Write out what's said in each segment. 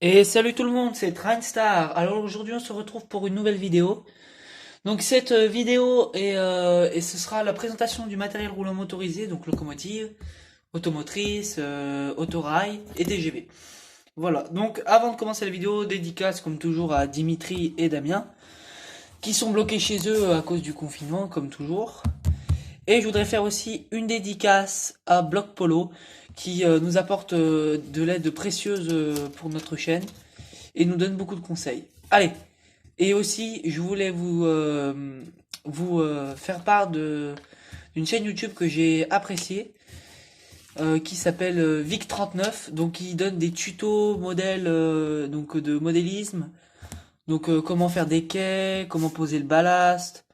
Et salut tout le monde, c'est Trainstar. Alors aujourd'hui on se retrouve pour une nouvelle vidéo. Donc cette vidéo et ce sera la présentation du matériel roulant motorisé, donc locomotive, automotrice, autorail et TGV. Voilà, donc avant de commencer la vidéo, dédicace comme toujours à Dimitri et Damien, qui sont bloqués chez eux à cause du confinement comme toujours. Et je voudrais faire aussi une dédicace à Bloc Polo, qui nous apporte de l'aide précieuse pour notre chaîne et nous donne beaucoup de conseils. Allez, et aussi je voulais vous faire part d'une chaîne YouTube que j'ai appréciée, qui s'appelle Vic39, donc qui donne des tutos modèles, donc de modélisme, donc comment faire des quais, comment poser le ballast,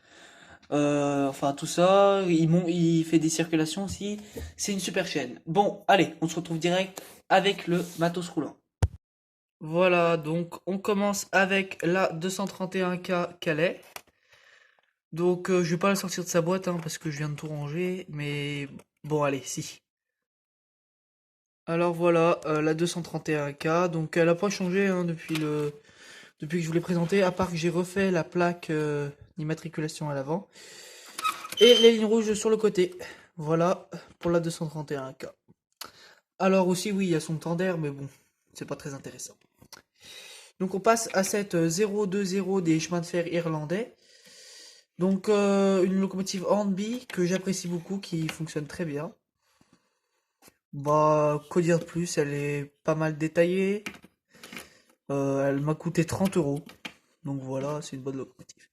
enfin tout ça. Il fait des circulations aussi. C'est une super chaîne. Bon, allez, on se retrouve direct avec le matos roulant. Voilà, donc on commence avec la 231K Calais. Donc je vais pas la sortir de sa boîte hein, parce que je viens de tout ranger, mais bon allez, si. Alors voilà, la 231K, donc elle a pas changé hein, depuis que je vous l'ai présenté, à part que j'ai refait la plaque d'immatriculation à l'avant et les lignes rouges sur le côté. Voilà pour la 231K. Alors aussi oui, il y a son tender, mais bon, c'est pas très intéressant. Donc on passe à cette 020 des chemins de fer irlandais. Donc une locomotive Hornby que j'apprécie beaucoup, qui fonctionne très bien. Bah, quoi dire de plus, elle est pas mal détaillée. Elle m'a coûté 30 euros. Donc voilà, c'est une bonne locomotive.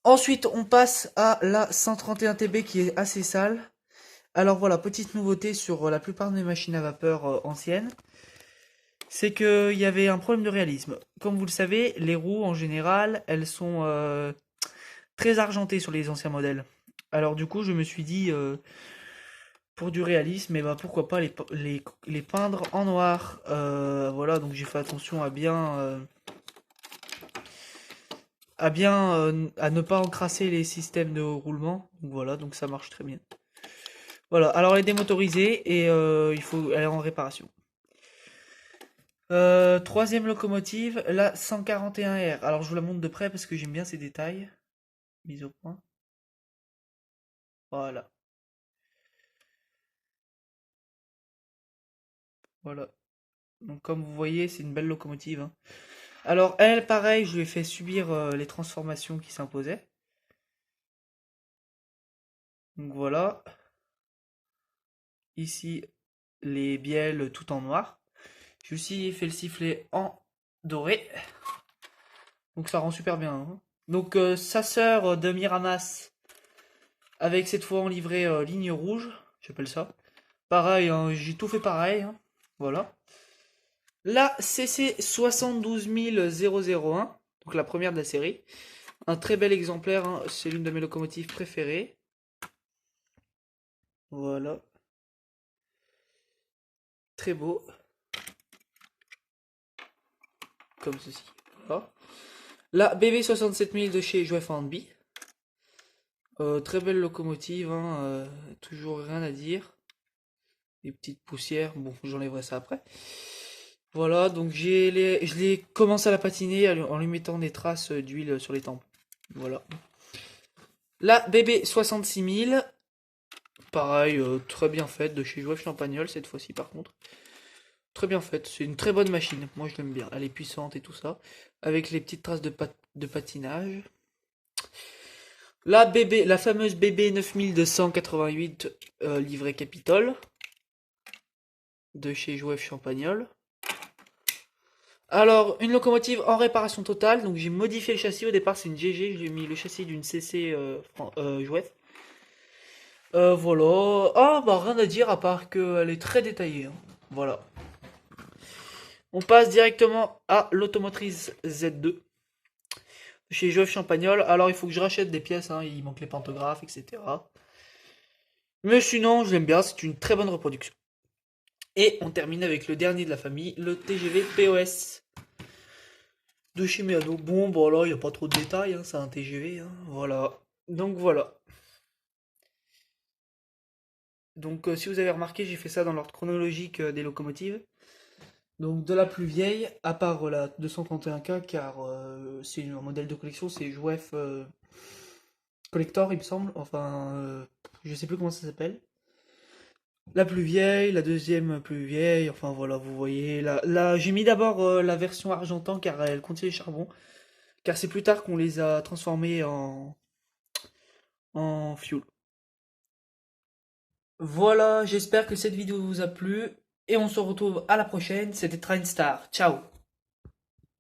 Ensuite, on passe à la 131 TB qui est assez sale. Alors voilà, petite nouveauté sur la plupart des machines à vapeur anciennes, c'est qu'il y avait un problème de réalisme. Comme vous le savez, les roues en général, elles sont très argentées sur les anciens modèles. Alors du coup, je me suis dit, pour du réalisme, et bah pourquoi pas les peindre en noir. Voilà, donc j'ai fait attention à ne pas encrasser les systèmes de roulement. Donc voilà, donc ça marche très bien. Voilà, alors elle est démotorisée et elle est en réparation. Troisième locomotive, la 141R. Alors je vous la montre de près parce que j'aime bien ces détails. Mise au point. Voilà, voilà. Donc comme vous voyez, c'est une belle locomotive, hein. Alors elle, pareil, je lui ai fait subir les transformations qui s'imposaient. Donc voilà, ici les bielles tout en noir. J'ai aussi fait le sifflet en doré. Donc ça rend super bien, hein. Donc sa sœur de Miramas, avec cette fois en livrée ligne rouge, j'appelle ça. Pareil, hein, j'ai tout fait pareil, hein. Voilà. La CC 72001, donc la première de la série. Un très bel exemplaire, hein, c'est l'une de mes locomotives préférées. Voilà, très beau, comme ceci. Voilà. La BB 67000 de chez Joef Handby. Très belle locomotive, hein, toujours rien à dire. Des petites poussières, bon, j'enlèverai ça après. Voilà, donc je l'ai commencé à la patiner en lui mettant des traces d'huile sur les tempes. Voilà. La BB 66000, pareil, très bien faite, de chez Jouef Champagnol cette fois-ci par contre. Très bien faite, c'est une très bonne machine, moi je l'aime bien, elle est puissante et tout ça, avec les petites traces de patinage. La fameuse BB 9288 livrée Capitole, de chez Jouef Champagnol. Alors, une locomotive en réparation totale, donc j'ai modifié le châssis, au départ c'est une GG, j'ai mis le châssis d'une CC Jouef. Voilà, ah bah rien à dire à part qu'elle est très détaillée, hein. Voilà. On passe directement à l'automotrice Z2 chez Jouef Champagnol. Alors il faut que je rachète des pièces, hein, il manque les pantographes, etc. Mais sinon, je l'aime bien, c'est une très bonne reproduction. Et on termine avec le dernier de la famille, le TGV POS de chez Meado. Bon, bah là, il n'y a pas trop de détails, hein, c'est un TGV, hein, voilà. Donc voilà. Donc si vous avez remarqué, j'ai fait ça dans l'ordre chronologique des locomotives. Donc de la plus vieille, à part la 231K, car c'est un modèle de collection, c'est JOF Collector, il me semble. Enfin, je sais plus comment ça s'appelle. La plus vieille, la deuxième plus vieille, enfin voilà, vous voyez. J'ai mis d'abord la version argentan car elle contient les charbons. Car c'est plus tard qu'on les a transformés en fuel. Voilà, j'espère que cette vidéo vous a plu. Et on se retrouve à la prochaine. C'était Trainstar. Ciao!